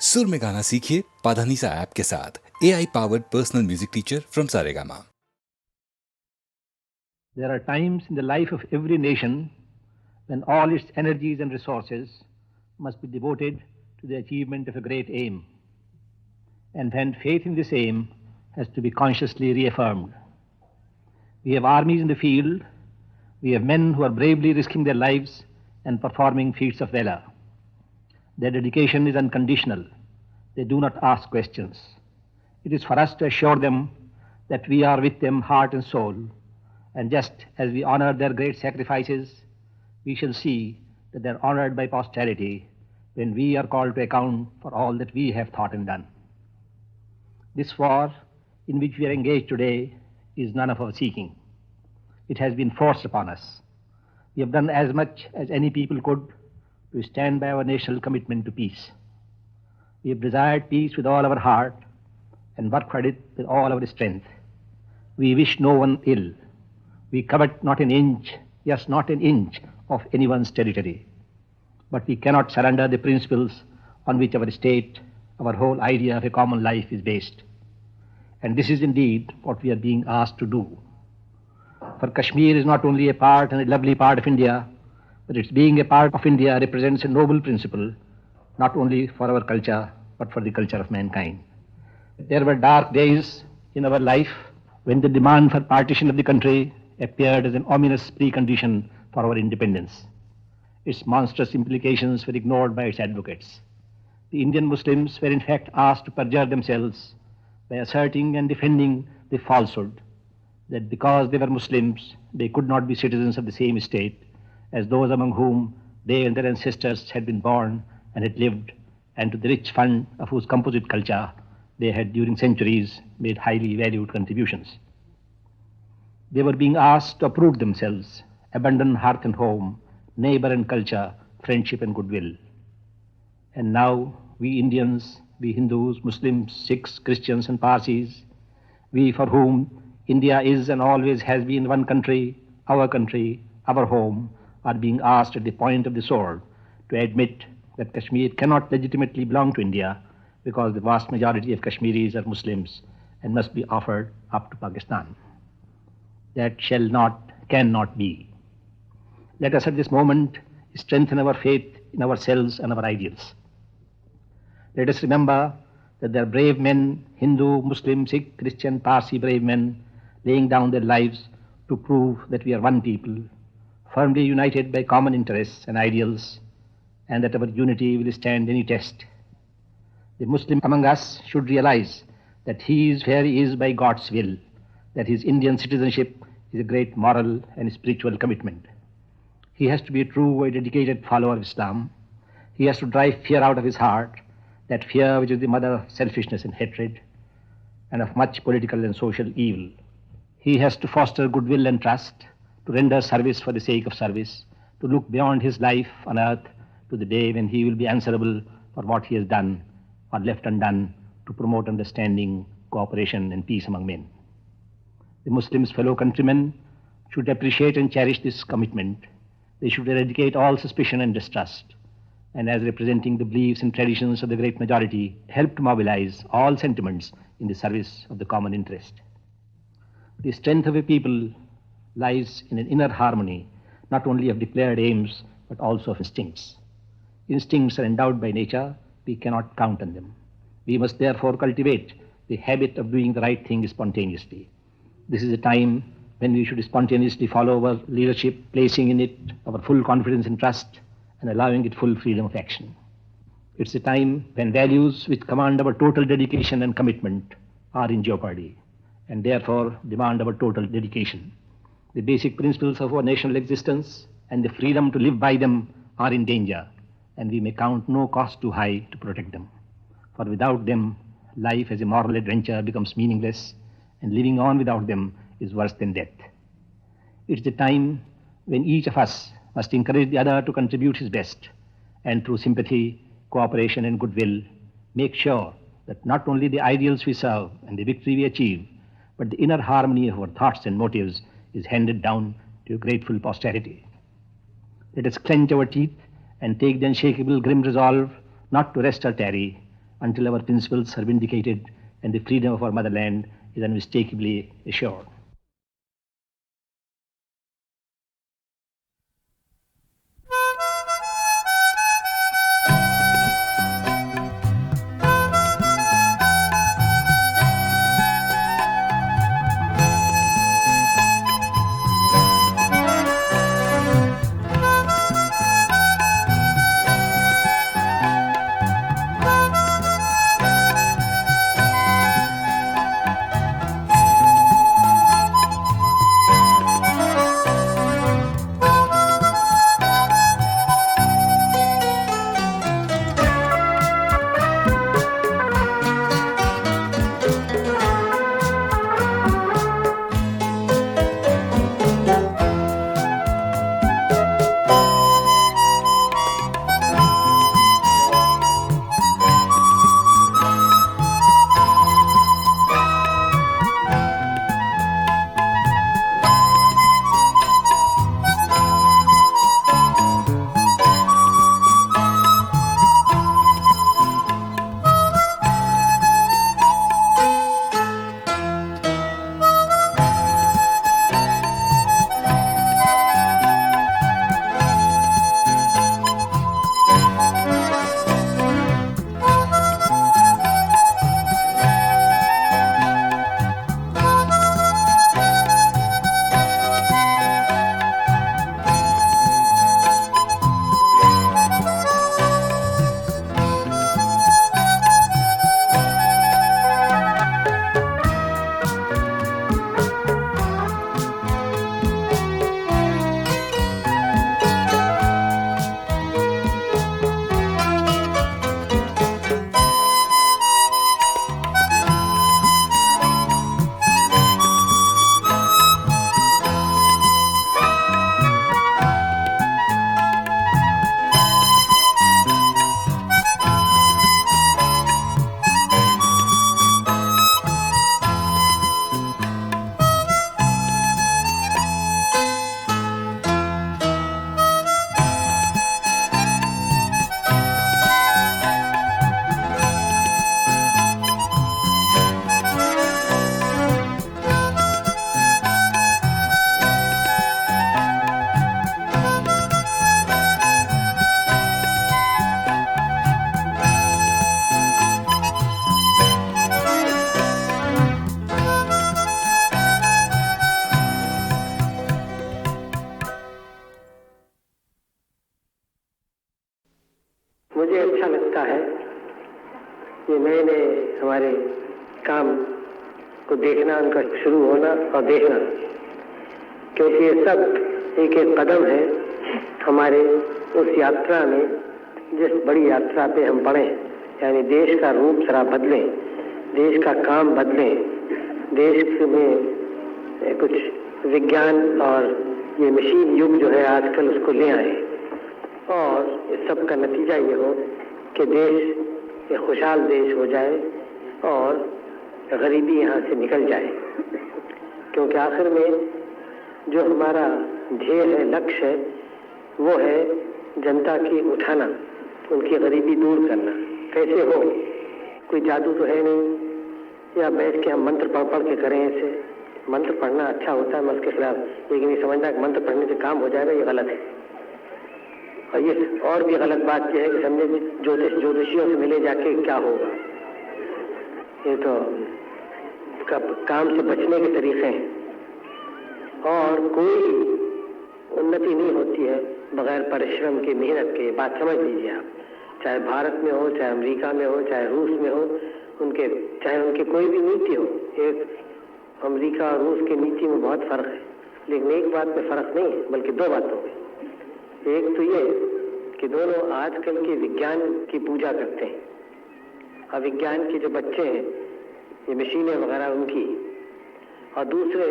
सुर में गाना सीखिए पाधानीसा ऐप के साथ AI powered personal music teacher from Saregama. There are times in the life of every nation when all its energies and resources must be devoted to the achievement of a great aim, and when faith in this aim has to be consciously reaffirmed. We have armies in the field, we have men who are bravely risking their lives and performing feats of valor. Their dedication is unconditional. They do not ask questions. It is for us to assure them that we are with them heart and soul, and just as we honor their great sacrifices, we shall see that they are honored by posterity when we are called to account for all that we have thought and done. This war in which we are engaged today is none of our seeking. It has been forced upon us. We have done as much as any people could to stand by our national commitment to peace. We have desired peace with all our heart and worked for it with all our strength. We wish no one ill. We covet not an inch, yes, not an inch of anyone's territory. But we cannot surrender the principles on which our state, our whole idea of a common life is based. And this is indeed what we are being asked to do. For Kashmir is not only a part and a lovely part of India, but its being a part of India represents a noble principle, not only for our culture, but for the culture of mankind. There were dark days in our life when the demand for partition of the country appeared as an ominous precondition for our independence. Its monstrous implications were ignored by its advocates. The Indian Muslims were in fact asked to perjure themselves by asserting and defending the falsehood that because they were Muslims, they could not be citizens of the same state as those among whom they and their ancestors had been born and had lived, and to the rich fund of whose composite culture they had during centuries made highly valued contributions. They were being asked to uproot themselves, abandon hearth and home, neighbor and culture, friendship and goodwill. And now we Indians, we Hindus, Muslims, Sikhs, Christians and Parsis, we for whom India is and always has been one country, our home, are being asked at the point of the sword to admit that Kashmir cannot legitimately belong to India because the vast majority of Kashmiris are Muslims and must be offered up to Pakistan. That shall not, cannot be. Let us at this moment strengthen our faith in ourselves and our ideals. Let us remember that there are brave men, Hindu, Muslim, Sikh, Christian, Parsi brave men, laying down their lives to prove that we are one people, firmly united by common interests and ideals, and that our unity will stand any test. The Muslim among us should realize that he is where he is by God's will, that his Indian citizenship is a great moral and spiritual commitment. He has to be a true and dedicated follower of Islam. He has to drive fear out of his heart, that fear which is the mother of selfishness and hatred, and of much political and social evil. He has to foster goodwill and trust, to render service for the sake of service, to look beyond his life on earth to the day when he will be answerable for what he has done or left undone to promote understanding, cooperation, and peace among men. The Muslims' fellow countrymen should appreciate and cherish this commitment. They should eradicate all suspicion and distrust, and as representing the beliefs and traditions of the great majority, help to mobilize all sentiments in the service of the common interest. The strength of a people lies in an inner harmony, not only of declared aims, but also of instincts. Instincts are endowed by nature, we cannot count on them. We must therefore cultivate the habit of doing the right thing spontaneously. This is a time when we should spontaneously follow our leadership, placing in it our full confidence and trust, and allowing it full freedom of action. It's a time when values which command our total dedication and commitment are in jeopardy, and therefore demand our total dedication. The basic principles of our national existence and the freedom to live by them are in danger, and we may count no cost too high to protect them. For without them, life as a moral adventure becomes meaningless, and living on without them is worse than death. It's the time when each of us must encourage the other to contribute his best, and through sympathy, cooperation, and goodwill, make sure that not only the ideals we serve and the victory we achieve, but the inner harmony of our thoughts and motives is handed down to a grateful posterity. Let us clench our teeth and take the unshakable grim resolve not to rest or tarry, until our principles are vindicated and the freedom of our motherland is unmistakably assured. मुझे अच्छा लगता है ये नए नए हमारे काम को देखना, उनका शुरू होना और देखना, क्योंकि ये सब एक एक कदम है हमारे उस यात्रा में, जिस बड़ी यात्रा पे हम बढ़े, यानी देश का रूप जरा बदलें, देश का काम बदलें, देश में कुछ विज्ञान और ये मशीन युग जो है आजकल उसको ले आए, और इस सब का नतीजा ये हो कि देश एक खुशहाल देश हो जाए और गरीबी यहाँ से निकल जाए। क्योंकि आखिर में जो हमारा ध्येय है, लक्ष्य है, वो है जनता की उठाना, उनकी गरीबी दूर करना। कैसे हो? कोई जादू तो है नहीं या बैठ के हम मंत्र पढ़ पढ़ के करें। ऐसे मंत्र पढ़ना अच्छा होता है, मैं उसके खिलाफ, लेकिन ये समझना कि मंत्र पढ़ने से काम हो जाएगा, ये गलत है। और ये और भी गलत बात यह है कि समझे ज्योतिषियों से मिले जाके क्या होगा। ये तो काम से बचने के तरीके हैं, और कोई उन्नति नहीं होती है बगैर परिश्रम के, मेहनत के। बात समझ लीजिए आप, चाहे भारत में हो, चाहे अमेरिका में हो, चाहे रूस में हो, चाहे उनकी कोई भी नीति हो। एक अमेरिका और रूस की नीति में बहुत फर्क है, लेकिन एक बात में फर्क नहीं है, बल्कि दो बातों में। एक तो ये कि दोनों आजकल के विज्ञान की पूजा करते हैं, और विज्ञान के जो बच्चे हैं, ये मशीनें वगैरह उनकी, और दूसरे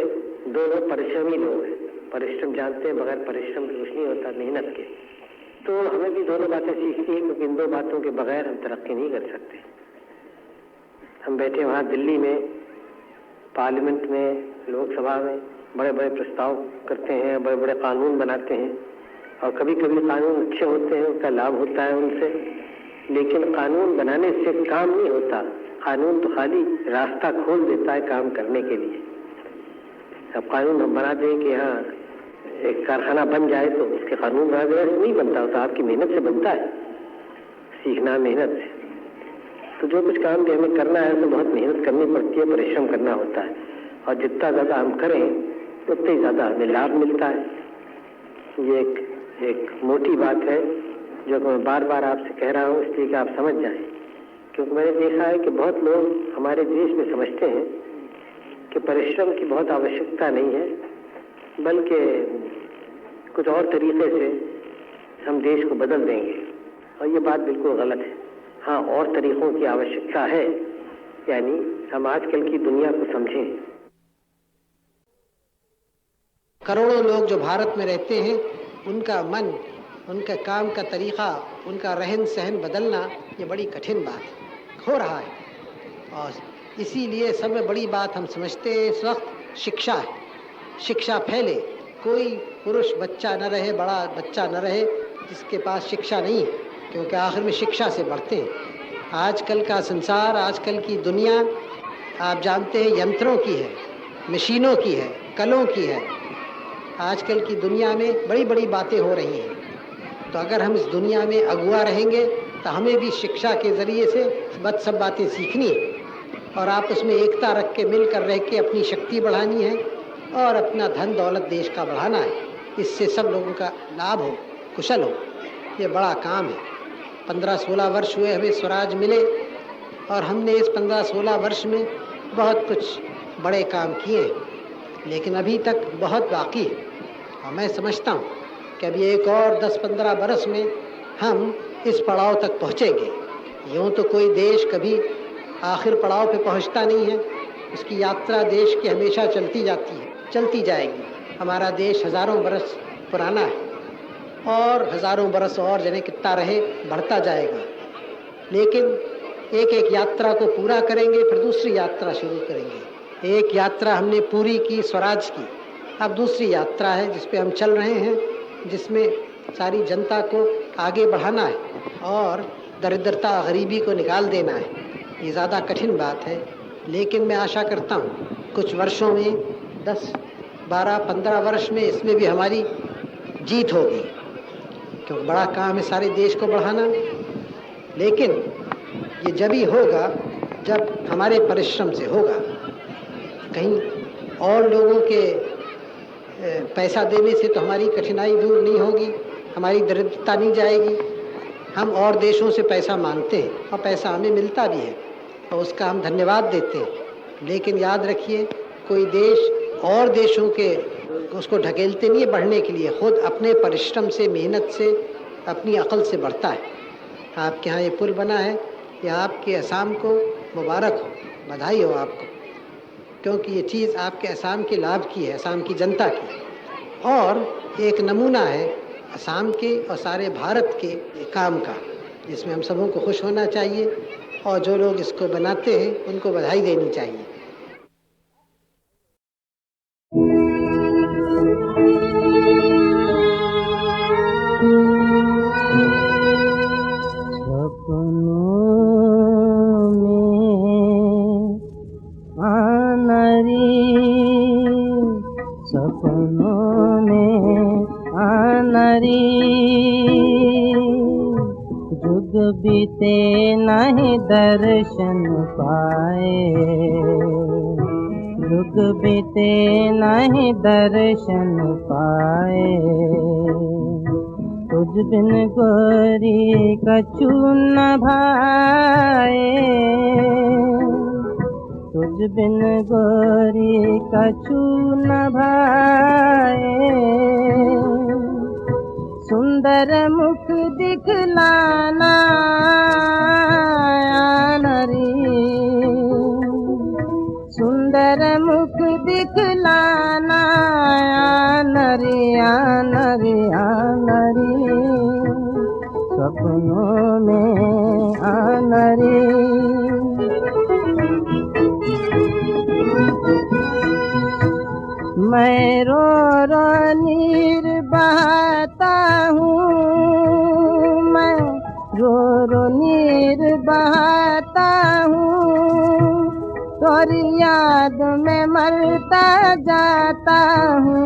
दोनों परिश्रमी लोग हैं। परिश्रम जानते हैं, बगैर परिश्रम के कुछ नहीं होता, मेहनत के। तो हमें भी दोनों बातें सीखती है, क्योंकि इन दो बातों के बगैर हम तरक्की नहीं कर सकते। हम बैठे वहाँ दिल्ली में, पार्लियामेंट में, लोकसभा में बड़े बड़े प्रस्ताव करते हैं, बड़े बड़े कानून बनाते हैं, और कभी कभी कानून अच्छे होते हैं, उसका लाभ होता है उनसे, लेकिन कानून बनाने से काम नहीं होता। कानून तो खाली रास्ता खोल देता है काम करने के लिए। अब कानून हम बना दें कि हाँ एक कारखाना बन जाए तो उसके कानून बना देने से नहीं बनता होता, आपकी मेहनत से बनता है, सीखना मेहनत से। तो जो कुछ काम भी हमें करना है उसमें बहुत मेहनत करनी पड़ती है, परिश्रम करना होता है, और जितना ज़्यादा हम करें उतने ज़्यादा हमें लाभ मिलता है। ये एक मोटी बात है जो मैं बार बार आपसे कह रहा हूँ, इसलिए कि आप समझ जाएं। क्योंकि मैंने देखा है कि बहुत लोग हमारे देश में समझते हैं कि परिश्रम की बहुत आवश्यकता नहीं है, बल्कि कुछ और तरीके से हम देश को बदल देंगे, और ये बात बिल्कुल गलत है। हाँ, और तरीकों की आवश्यकता है, यानी हम आजकल की दुनिया को समझें। करोड़ों लोग जो भारत में रहते हैं, उनका मन, उनका काम का तरीक़ा, उनका रहन सहन बदलना ये बड़ी कठिन बात है, हो रहा है। और इसीलिए सब बड़ी बात हम समझते हैं इस वक्त शिक्षा है। शिक्षा फैले, कोई पुरुष बच्चा न रहे, बड़ा बच्चा न रहे जिसके पास शिक्षा नहीं है, क्योंकि आखिर में शिक्षा से बढ़ते हैं। आजकल का संसार, आजकल की दुनिया आप जानते हैं यंत्रों की है, मशीनों की है, कलों की है। आजकल की दुनिया में बड़ी बड़ी बातें हो रही हैं। तो अगर हम इस दुनिया में अगुआ रहेंगे तो हमें भी शिक्षा के ज़रिए से सब बातें सीखनी है, और आपस में एकता रख के मिलकर रह के अपनी शक्ति बढ़ानी है, और अपना धन दौलत देश का बढ़ाना है। इससे सब लोगों का लाभ हो, कुशल हो। ये बड़ा काम है। 15-16 वर्ष हुए हमें स्वराज मिले, और हमने इस 15-16 वर्ष में बहुत कुछ बड़े काम किए, लेकिन अभी तक बहुत बाकी है। और मैं समझता हूँ कि अभी एक और 10-15 बरस में हम इस पड़ाव तक पहुँचेंगे। यूँ तो कोई देश कभी आखिर पड़ाव पे पहुँचता नहीं है, उसकी यात्रा देश की हमेशा चलती जाती है, चलती जाएगी। हमारा देश हज़ारों बरस पुराना है, और हज़ारों बरस और जने कितना रहे बढ़ता जाएगा। लेकिन एक एक यात्रा को पूरा करेंगे, फिर दूसरी यात्रा शुरू करेंगे। एक यात्रा हमने पूरी की, स्वराज की, अब दूसरी यात्रा है जिस पे हम चल रहे हैं, जिसमें सारी जनता को आगे बढ़ाना है और दरिद्रता गरीबी को निकाल देना है। ये ज़्यादा कठिन बात है, लेकिन मैं आशा करता हूँ कुछ वर्षों में, 10, 12, 15 वर्ष में इसमें भी हमारी जीत होगी, क्योंकि बड़ा काम है सारे देश को बढ़ाना। लेकिन ये जब ही होगा जब हमारे परिश्रम से होगा। कहीं और लोगों के पैसा देने से तो हमारी कठिनाई दूर नहीं होगी, हमारी दरिद्रता नहीं जाएगी। हम और देशों से पैसा मांगते हैं और पैसा हमें मिलता भी है, और उसका हम धन्यवाद देते हैं। लेकिन याद रखिए, कोई देश और देशों के उसको ढकेलते नहीं है बढ़ने के लिए, खुद अपने परिश्रम से, मेहनत से, अपनी अकल से बढ़ता है। आपके यहाँ ये पुल बना है, यह आपके असम को मुबारक हो, बधाई हो आपको, क्योंकि ये चीज़ आपके असम के लाभ की है, असम की जनता की, और एक नमूना है असम के और सारे भारत के काम का, जिसमें हम सबों को खुश होना चाहिए, और जो लोग इसको बनाते हैं उनको बधाई देनी चाहिए। सपनों में आनरी जुग बीते नहीं दर्शन पाए, जुग बीते नहीं दर्शन पाए। तुझ बिन गोरी कछु न भाए, तुझ बिन गोरी कछु न भाए। सुंदर मुख दिखलाना नरी, सुंदर मुख दिखलाना नरी नरी नरी, सपनों में आनरी। मैं रो रो नीर बहाता हूँ, मैं रो रो नीर तोरी याद में मरता जाता हूँ,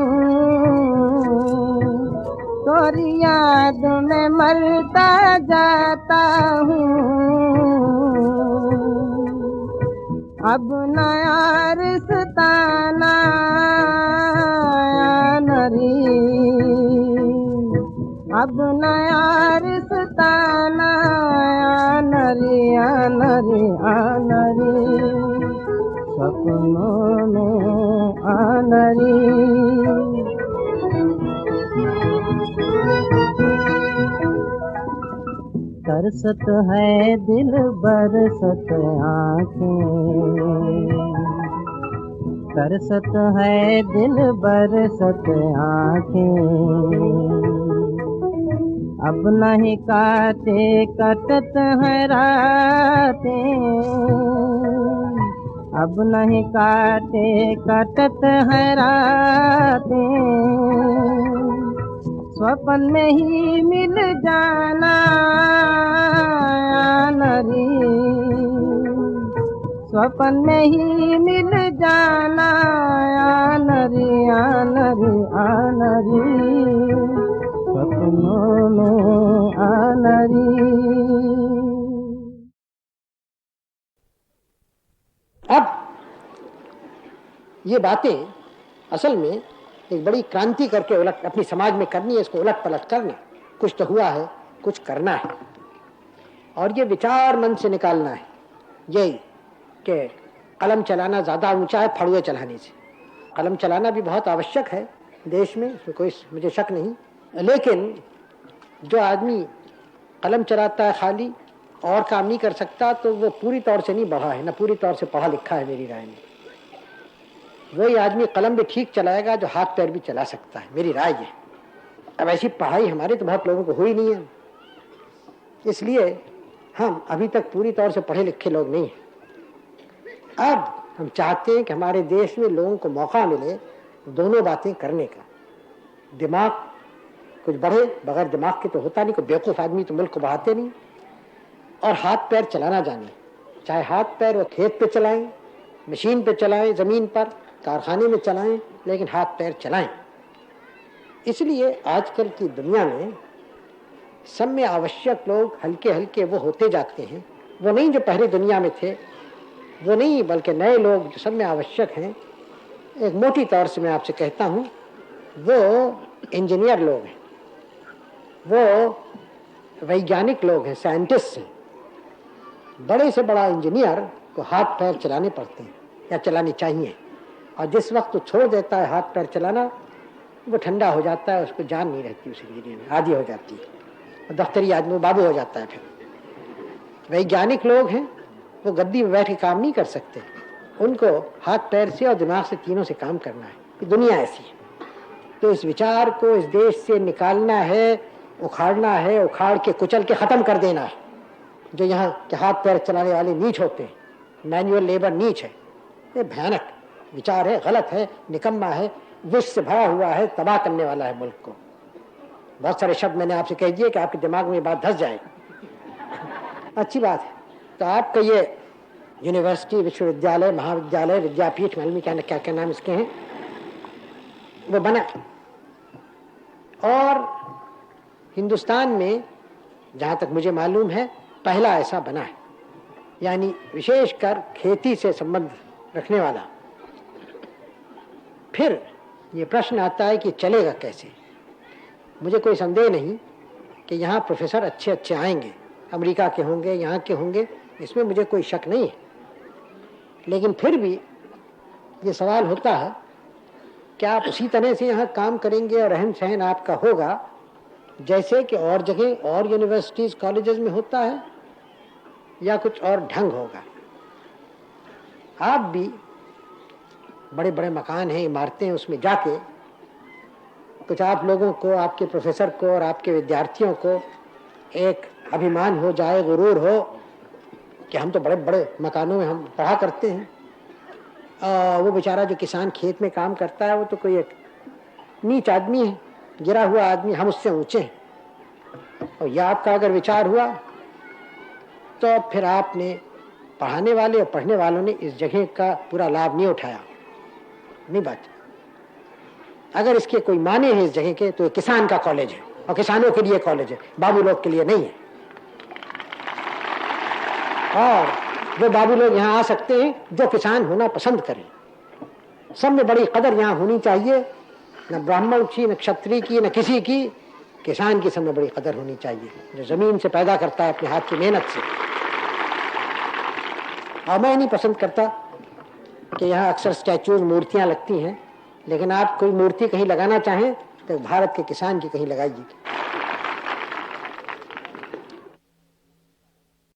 तोरी याद में मरता जाता हूँ। अब नया रिश्ता नया नरी, अब नया रिश्ता नया नरी नरी नरी, सपनों में आनरी। तरसत है दिल बरसत आँखें, तरसत है दिल बरसत आँखें। अब नहीं काटे कटत है रातें, अब नहीं काटे कटत है रातें। स्वप्न में ही मिल जाना नरी, स्वप्न में ही मिल जाना नरी नरी नरी, सपनों में नरी। अब ये बातें असल में एक बड़ी क्रांति करके उलट अपनी समाज में करनी है, इसको उलट पलट करना। कुछ तो हुआ है, कुछ करना है, और ये विचार मन से निकालना है। यही कि कलम चलाना ज़्यादा ऊंचा है फड़ुए चलाने से। कलम चलाना भी बहुत आवश्यक है देश में, इसमें कोई मुझे शक नहीं, लेकिन जो आदमी कलम चलाता है खाली और काम नहीं कर सकता, तो वो पूरी तौर से नहीं बढ़ा है, ना पूरी तौर से पढ़ा लिखा है मेरी राय में। वही आदमी कलम भी ठीक चलाएगा जो हाथ पैर भी चला सकता है, मेरी राय है। अब ऐसी पढ़ाई हमारे तो बहुत लोगों को हुई नहीं है, इसलिए हम अभी तक पूरी तौर से पढ़े लिखे लोग नहीं हैं। अब हम चाहते हैं कि हमारे देश में लोगों को मौका मिले दोनों बातें करने का। दिमाग कुछ बढ़े, बगैर दिमाग के तो होता नहीं, कोई बेवकूफ़ आदमी तो मुल्क को बढ़ाते नहीं। और हाथ पैर चलाना जाने, चाहे हाथ पैर वो खेत पे चलाएं, मशीन पे चलाएं, ज़मीन पर, कारखाने में चलाएं, लेकिन हाथ पैर चलाएं। इसलिए आजकल की दुनिया में सब में आवश्यक लोग हल्के हल्के वो होते जाते हैं। वो नहीं जो पहले दुनिया में थे, वो नहीं, बल्कि नए लोग जो सब में आवश्यक हैं। एक मोटी तौर से मैं आपसे कहता हूँ, वो इंजीनियर लोग हैं, वो वैज्ञानिक लोग हैं, साइंटिस्ट हैं। बड़े से बड़ा इंजीनियर को हाथ पैर चलाने पड़ते हैं या चलाने चाहिए, और जिस वक्त वो छोड़ देता है हाथ पैर चलाना, वो ठंडा हो जाता है, उसको जान नहीं रहती उस इंजीनियर में, आदी हो जाती है, और दफ्तरी आदमी बाबू हो जाता है। फिर वैज्ञानिक लोग हैं, वो गद्दी में बैठ के काम नहीं कर सकते, उनको हाथ पैर से और दिमाग से, तीनों से काम करना है। ये दुनिया ऐसी है। तो इस विचार को इस देश से निकालना है, उखाड़ना है, उखाड़ के कुचल के ख़त्म कर देना है। जो यहाँ के हाथ पैर चलाने वाले नीच होते हैं, मैनुअल लेबर नीच है, ये भयानक विचार है, गलत है, निकम्मा है, विष से भरा हुआ है, तबाह करने वाला है मुल्क को। बहुत सारे शब्द मैंने आपसे कह दिए कि आपके दिमाग में ये बात धस जाए। अच्छी बात है। तो आपका ये यूनिवर्सिटी, विश्वविद्यालय, महाविद्यालय, विद्यापीठ, मालूम क्या क्या नाम इसके हैं, वो बना। और हिंदुस्तान में जहाँ तक मुझे मालूम है पहला ऐसा बना है, यानी विशेषकर खेती से संबंध रखने वाला। फिर ये प्रश्न आता है कि चलेगा कैसे। मुझे कोई संदेह नहीं कि यहाँ प्रोफेसर अच्छे अच्छे आएंगे, अमेरिका के होंगे, यहाँ के होंगे, इसमें मुझे कोई शक नहीं है। लेकिन फिर भी ये सवाल होता है कि आप उसी तरह से यहाँ काम करेंगे और रहन सहन आपका होगा जैसे कि और जगह और यूनिवर्सिटीज़, कॉलेजेस में होता है, या कुछ और ढंग होगा। आप भी बड़े बड़े मकान हैं, इमारतें हैं, उसमें जाके कुछ आप लोगों को, आपके प्रोफेसर को और आपके विद्यार्थियों को एक अभिमान हो जाए, गुरूर हो कि हम तो बड़े बड़े मकानों में हम पढ़ा करते हैं। वो बेचारा जो किसान खेत में काम करता है, वो तो कोई एक नीच आदमी है, गिरा हुआ आदमी, हम उससे ऊंचे हैं। और यह आपका अगर विचार हुआ तो फिर आपने पढ़ाने वाले और पढ़ने वालों ने इस जगह का पूरा लाभ नहीं उठाया, नहीं बात। अगर इसके कोई माने हैं इस जगह के तो किसान का कॉलेज है और किसानों के लिए कॉलेज है, बाबू लोग के लिए नहीं है। और वो बाबू लोग यहाँ आ सकते हैं जो किसान होना पसंद करें। सब में बड़ी कदर यहाँ होनी चाहिए, न ब्राह्मण की, न क्षत्रिय की, न किसी की, किसान की सब में बड़ी कदर होनी चाहिए, जो जमीन से पैदा करता है अपने हाथ की मेहनत से। और मैं नहीं पसंद करता कि यहाँ अक्सर स्टैचूज, मूर्तियाँ लगती हैं, लेकिन आप कोई मूर्ति कहीं लगाना चाहें तो भारत के किसान की कहीं लगाइए।